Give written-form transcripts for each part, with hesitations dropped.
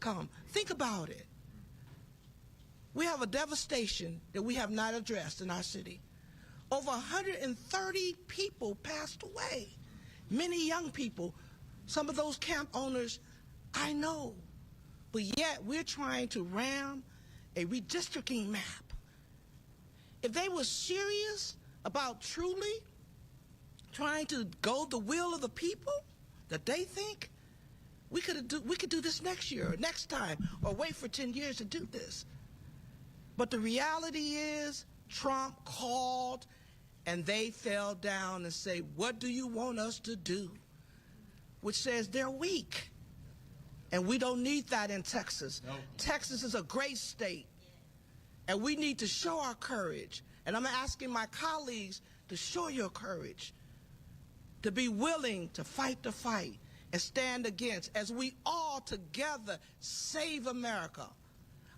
come. Think about it. We have a devastation that we have not addressed in our city. Over 130 people passed away. Many young people. Some of those camp owners, I know. But yet we're trying to ram a redistricting map. If they were serious about truly trying to go the will of the people that they think, we could do this next year or next time, or wait for 10 years to do this. But the reality is Trump called and they fell down and say, what do you want us to do? Which says they're weak. And we don't need that in Texas. No. Texas is a great state. And we need to show our courage. And I'm asking my colleagues to show your courage, to be willing to fight the fight and stand against, as we all together save America.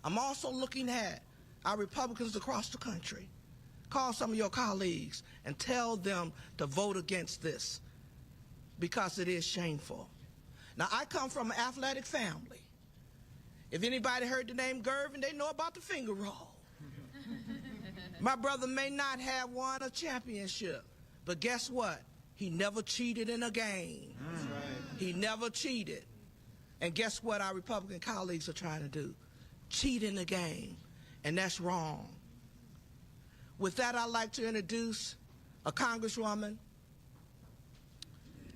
I'm also looking at our Republicans across the country. Call some of your colleagues and tell them to vote against this, because it is shameful. Now, I come from an athletic family. If anybody heard the name Gervin, they know about the finger roll. My brother may not have won a championship, but guess what? He never cheated in a game. That's right. He never cheated. And guess what our Republican colleagues are trying to do? Cheat in the game. And that's wrong. With that, I'd like to introduce a Congresswoman,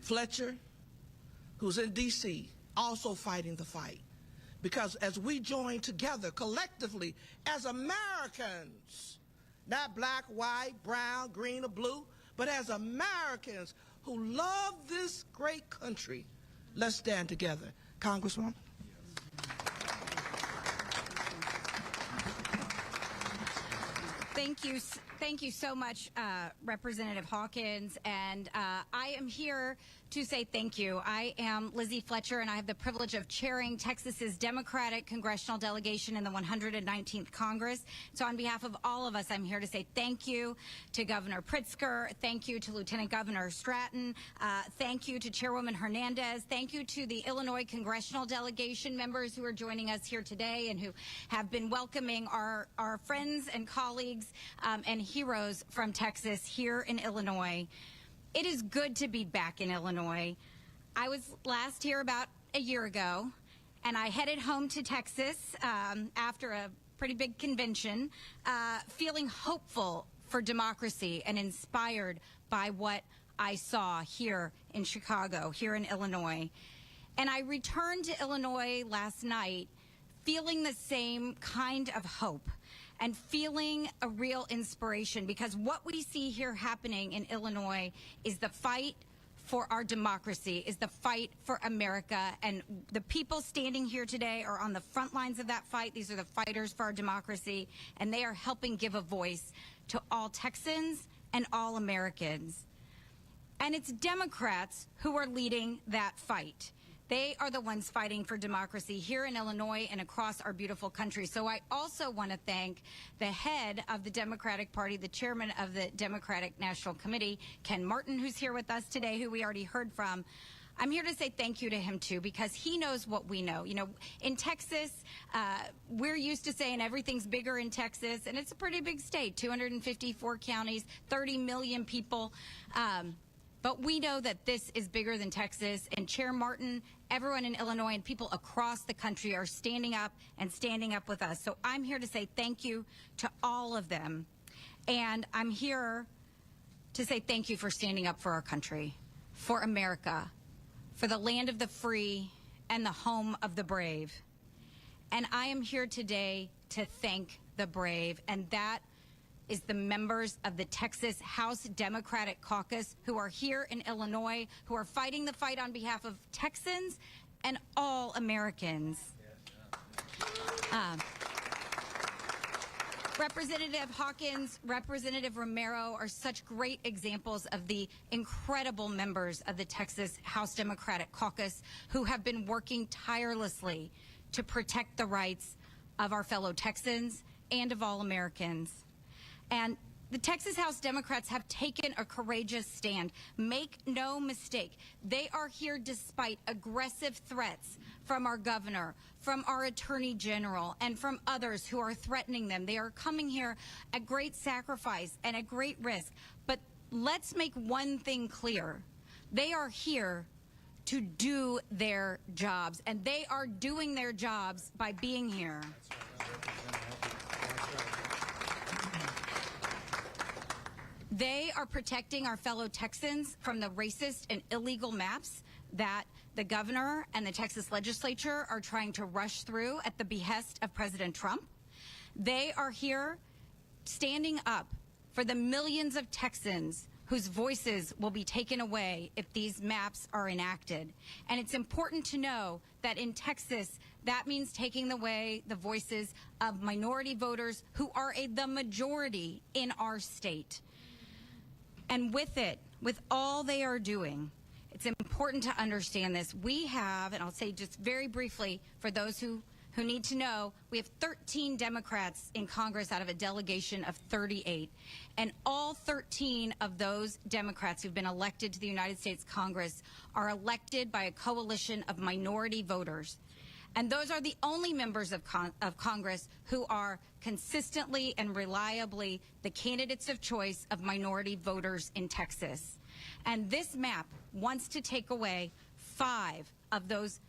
Fletcher, who's in D.C., also fighting the fight. Because as we join together collectively as Americans, not black, white, brown, green, or blue, but as Americans who love this great country, let's stand together. Congresswoman. Thank you so much, Representative Hawkins. And I am here to say thank you. I am Lizzie Fletcher, and I have the privilege of chairing Texas's Democratic congressional delegation in the 119th Congress. So on behalf of all of us, I'm here to say thank you to Governor Pritzker. Thank you to Lieutenant Governor Stratton. Thank you to Chairwoman Hernandez. Thank you to the Illinois congressional delegation members who are joining us here today and who have been welcoming our friends and colleagues and heroes from Texas here in Illinois. It is good to be back in Illinois. I was last here about a year ago, and I headed home to Texas after a pretty big convention, feeling hopeful for democracy and inspired by what I saw here in Chicago, here in Illinois. And I returned to Illinois last night feeling the same kind of hope and feeling a real inspiration, because what we see here happening in Illinois is the fight for our democracy, is the fight for America. And the people standing here today are on the front lines of that fight. These are the fighters for our democracy, and they are helping give a voice to all Texans and all Americans. And it's Democrats who are leading that fight. They are the ones fighting for democracy here in Illinois and across our beautiful country. So I also want to thank the head of the Democratic Party, the chairman of the Democratic National Committee, Ken Martin, who's here with us today, who we already heard from. I'm here to say thank you to him, too, because he knows what we know. You know, in Texas, we're used to saying everything's bigger in Texas, and it's a pretty big state, 254 counties, 30 million people. But we know that this is bigger than Texas, and Chair Martin, everyone in Illinois, and people across the country are standing up with us. So I'm here to say thank you to all of them. And I'm here to say thank you for standing up for our country, for America, for the land of the free and the home of the brave. And I am here today to thank the brave, and that is the members of the Texas House Democratic Caucus who are here in Illinois, who are fighting the fight on behalf of Texans and all Americans. Representative Hawkins, Representative Romero are such great examples of the incredible members of the Texas House Democratic Caucus who have been working tirelessly to protect the rights of our fellow Texans and of all Americans. And the Texas House Democrats have taken a courageous stand. Make no mistake, they are here despite aggressive threats from our governor, from our attorney general, and from others who are threatening them. They are coming here at great sacrifice and at great risk. But let's make one thing clear. They are here to do their jobs, and they are doing their jobs by being here. They are protecting our fellow Texans from the racist and illegal maps that the governor and the Texas legislature are trying to rush through at the behest of President Trump. They are here standing up for the millions of Texans whose voices will be taken away if these maps are enacted. And it's important to know that in Texas, that means taking away the voices of minority voters who are the majority in our state. And with it, with all they are doing, it's important to understand this. We have, and I'll say just very briefly for those who need to know, we have 13 Democrats in Congress out of a delegation of 38. And all 13 of those Democrats who've been elected to the United States Congress are elected by a coalition of minority voters. And those are the only members of Congress who are consistently and reliably the candidates of choice of minority voters in Texas. And this map wants to take away five of those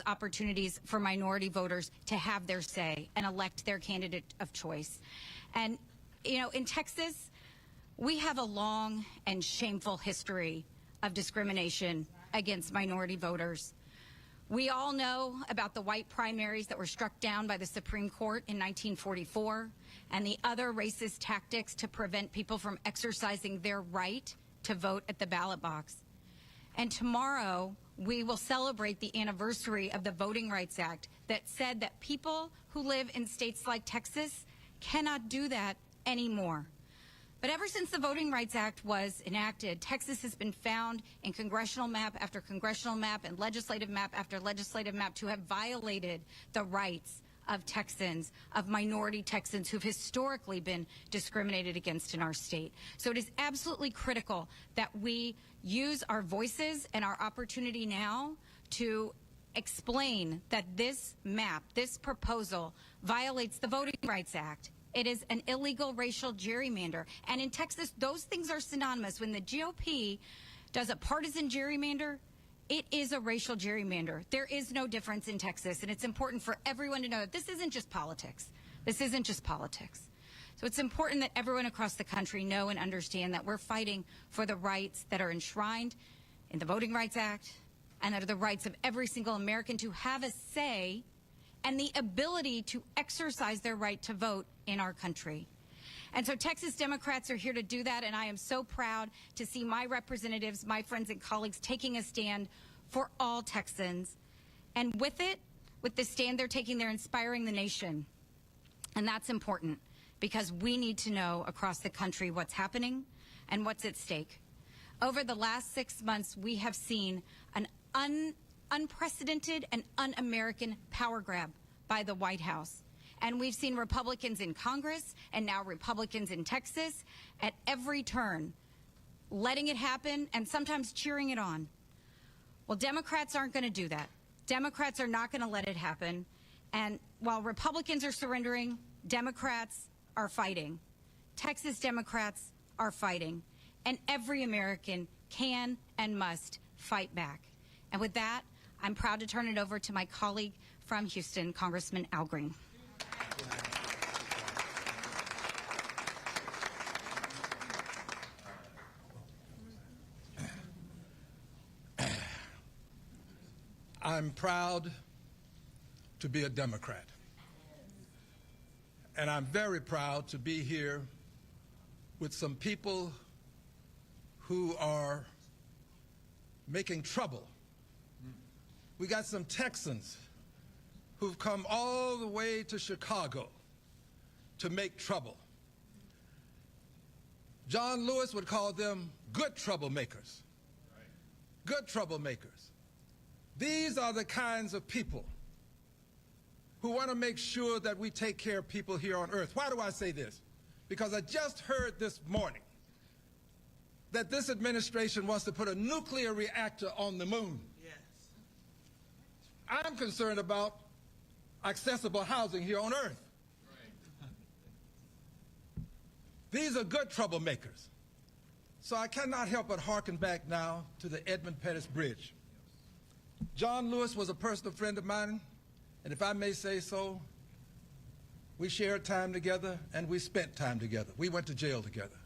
opportunities for minority voters to have their say and elect their candidate of choice. And, you know, in Texas, we have a long and shameful history of discrimination against minority voters. We all know about the white primaries that were struck down by the Supreme Court in 1944 and the other racist tactics to prevent people from exercising their right to vote at the ballot box. And tomorrow, we will celebrate the anniversary of the Voting Rights Act that said that people who live in states like Texas cannot do that anymore. But ever since the Voting Rights Act was enacted, Texas has been found in congressional map after congressional map and legislative map after legislative map to have violated the rights of Texans, of minority Texans who've historically been discriminated against in our state. So it is absolutely critical that we use our voices and our opportunity now to explain that this map, this proposal, violates the Voting Rights Act. It is an illegal racial gerrymander. And in Texas, those things are synonymous. When the GOP does a partisan gerrymander, it is a racial gerrymander. There is no difference in Texas, and it's important for everyone to know that this isn't just politics. This isn't just politics. So it's important that everyone across the country know and understand that we're fighting for the rights that are enshrined in the Voting Rights Act and that are the rights of every single American to have a say and the ability to exercise their right to vote in our country. And so Texas Democrats are here to do that, and I am so proud to see my representatives, my friends and colleagues taking a stand for all Texans. And with it, with the stand they're taking, they're inspiring the nation. And that's important because we need to know across the country what's happening and what's at stake. Over the last 6 months, we have seen an unprecedented and un-American power grab by the White House. And we've seen Republicans in Congress and now Republicans in Texas at every turn letting it happen and sometimes cheering it on. Well, Democrats aren't going to do that. Democrats are not going to let it happen. And while Republicans are surrendering, Democrats are fighting. Texas Democrats are fighting. And every American can and must fight back. And with that, I'm proud to turn it over to my colleague from Houston, Congressman Al Green. I'm proud to be a Democrat. And I'm very proud to be here with some people who are making trouble. We got some Texans who've come all the way to Chicago to make trouble. John Lewis would call them good troublemakers. Good troublemakers. These are the kinds of people who want to make sure that we take care of people here on earth. Why do I say this? Because I just heard this morning that this administration wants to put a nuclear reactor on the moon. I'm concerned about accessible housing here on earth. These are good troublemakers. So I cannot help but hearken back now to the Edmund Pettus Bridge. John Lewis was a personal friend of mine, and if I may say so, we shared time together and we spent time together. We went to jail together.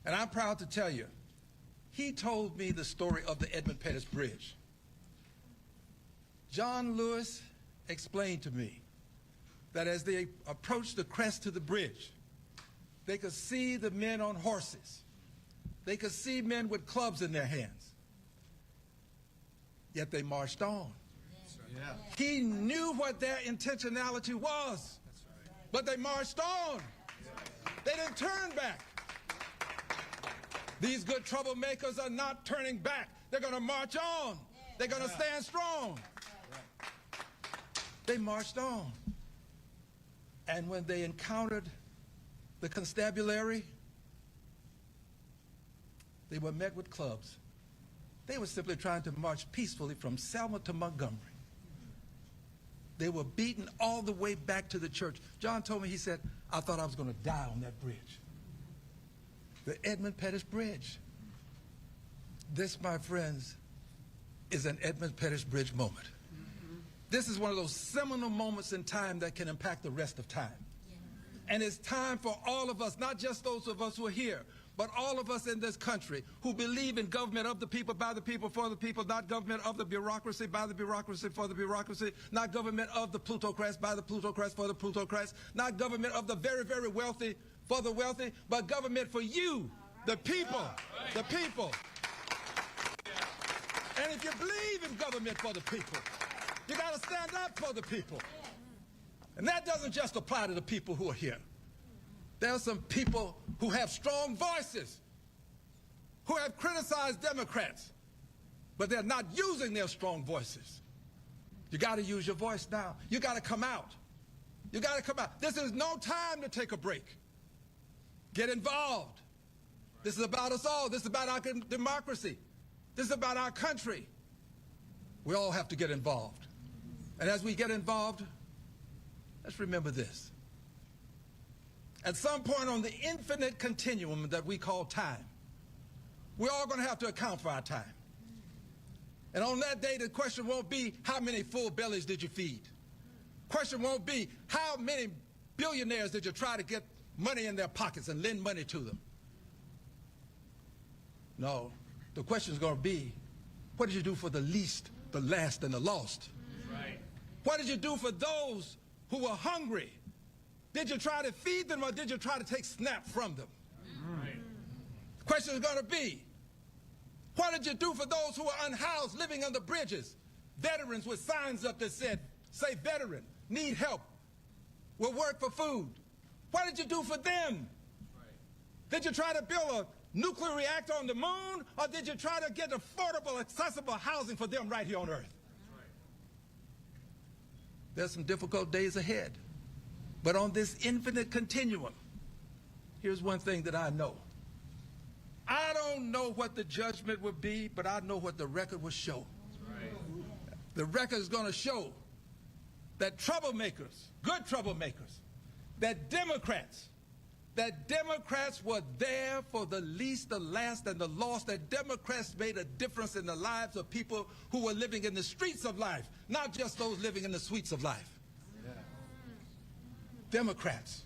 And I'm proud to tell you, he told me the story of the Edmund Pettus Bridge. John Lewis explained to me that as they approached the crest to the bridge, they could see the men on horses. They could see men with clubs in their hands. Yet they marched on. Yeah. He knew what their intentionality was, but they marched on. They didn't turn back. These good troublemakers are not turning back. They're going to march on. They're going to stand strong. They marched on. And when they encountered the constabulary, they were met with clubs. They were simply trying to march peacefully from Selma to Montgomery. They were beaten all the way back to the church. John told me, he said, I thought I was going to die on that bridge. The Edmund Pettus Bridge. This, my friends, is an Edmund Pettus Bridge moment. This is one of those seminal moments in time that can impact the rest of time. And it's time for all of us, not just those of us who are here, but all of us in this country who believe in government of the people, by the people, for the people, not government of the bureaucracy, by the bureaucracy, for the bureaucracy, not government of the plutocrats, by the plutocrats, for the plutocrats, not government of the very, very wealthy, for the wealthy, but government for you, the people, the people. And if you believe in government for the people, you got to stand up for the people. And that doesn't just apply to the people who are here. There are some people who have strong voices, who have criticized Democrats, but they're not using their strong voices. You got to use your voice now. You got to come out. You got to come out. This is no time to take a break. Get involved. This is about us all. This is about our democracy. This is about our country. We all have to get involved. And as we get involved, let's remember this. At some point on the infinite continuum that we call time, we're all going to have to account for our time. And on that day, the question won't be, how many full bellies did you feed? Question won't be, how many billionaires did you try to get money in their pockets and lend money to them? No, the question is going to be, what did you do for the least, the last, and the lost? Right. What did you do for those who were hungry? Did you try to feed them, or did you try to take SNAP from them? Right. The question is going to be, what did you do for those who were unhoused, living under bridges? Veterans with signs up that said, say veteran, need help, will work for food. What did you do for them? Right. Did you try to build a nuclear reactor on the moon, or did you try to get affordable, accessible housing for them right here on Earth? Right. There's some difficult days ahead. But on this infinite continuum, here's one thing that I know. I don't know what the judgment will be, but I know what the record will show. Right. The record is going to show that troublemakers, good troublemakers, that Democrats were there for the least, the last, and the lost, that Democrats made a difference in the lives of people who were living in the streets of life, not just those living in the suites of life. Yeah. Democrats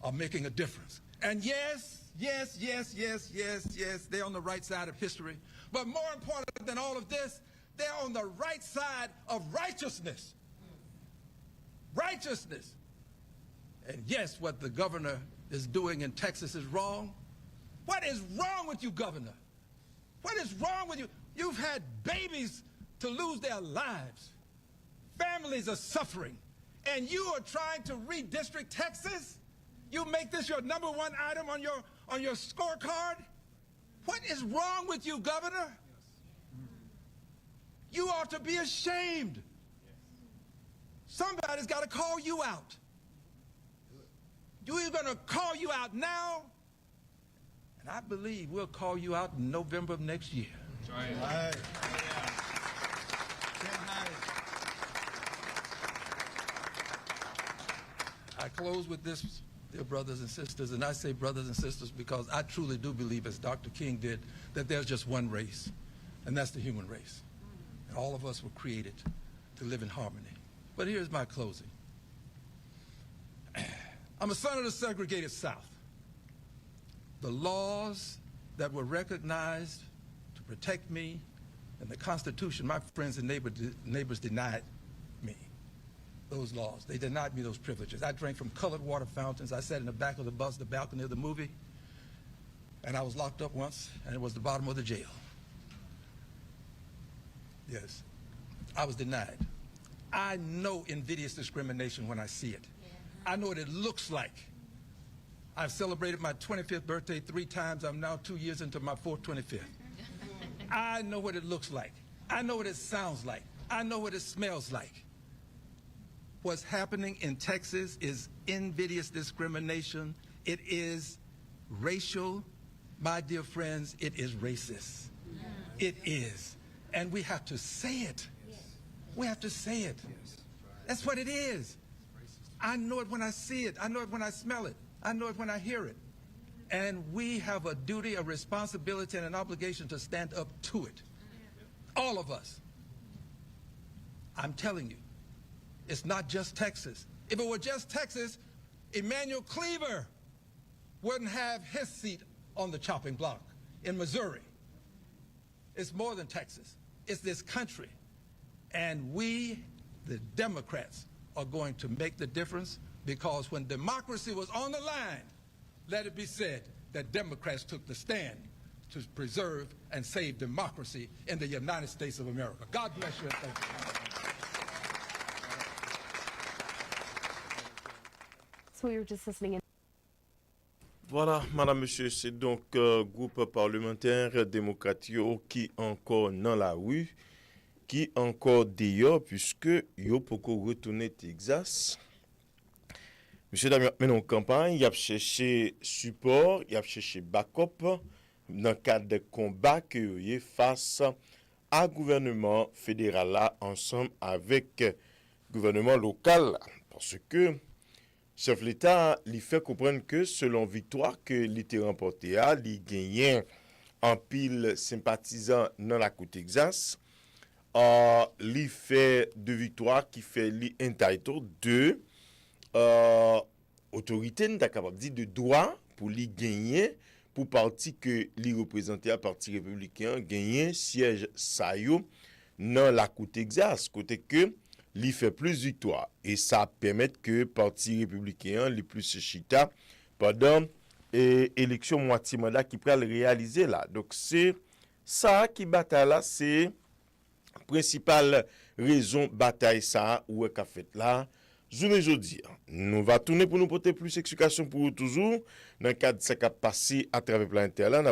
are making a difference. And yes, they're on the right side of history. But more important than all of this, they're on the right side of righteousness. Righteousness. And yes, what the governor is doing in Texas is wrong. What is wrong with you, governor? What is wrong with you? You've had babies to lose their lives. Families are suffering. And you are trying to redistrict Texas? You make this your number one item on your scorecard? What is wrong with you, governor? You ought to be ashamed. Somebody's got to call you out. We're going to call you out now, and I believe we'll call you out in November of next year. That's right. I close with this, dear brothers and sisters, and I say brothers and sisters because I truly do believe, as Dr. King did, that there's just one race, and that's the human race. And all of us were created to live in harmony. But here's my closing. I'm a son of the segregated South. The laws that were recognized to protect me and the Constitution, my friends and neighbors denied me those laws. They denied me those privileges. I drank from colored water fountains. I sat in the back of the bus, the balcony of the movie, and I was locked up once, and it was the bottom of the jail. Yes, I was denied. I know invidious discrimination when I see it. I know what it looks like. I've celebrated my 25th birthday 3 times. I'm now 2 years into my 4th 25th. I know what it looks like. I know what it sounds like. I know what it smells like. What's happening in Texas is invidious discrimination. It is racial. My dear friends, it is racist. It is. And we have to say it. We have to say it. That's what it is. I know it when I see it. I know it when I smell it. I know it when I hear it. And we have a duty, a responsibility, and an obligation to stand up to it. All of us. I'm telling you, it's not just Texas. If it were just Texas, Emmanuel Cleaver wouldn't have his seat on the chopping block in Missouri. It's more than Texas. It's this country. And we, the Democrats, are going to make the difference, because when democracy was on the line, let it be said that Democrats took the stand to preserve and save democracy in the United States of America. God bless you and thank you. So we were just listening in. Voilà, madame, monsieur, c'est donc groupe parlementaire démocrate yo qui encore dans la rue, qui encore dehors, puisque yo poko retourner Texas. Monsieur Damien, menon campagne, il a cherché support, il a cherché backup dans le cadre de combat que y face à gouvernement fédéral là, ensemble avec gouvernement local, parce que chef l'État lui fait comprendre que selon victoire que l'État remporté a, il gagne en pile sympathisants dans la côte Texas. Il fait 2 victoires qui fait li entitled de autorité n'est capable de dire de droit pour lui gagner pour parti que lui représenter à parti républicain gagner siège ça yo dans la côte Texas côté que lui fait plus victoire et ça permet que parti républicain les plus chita pendant élection moitié mandat qui pral réaliser là. Donc c'est ça qui bataille là, c'est principale raison bataille ça ou qu'a fait là. Journée jeudi, nous va tourner pour nous porter plus d'explications pour vous toujours dans le cadre de ce qui a passé à travers le plan interland.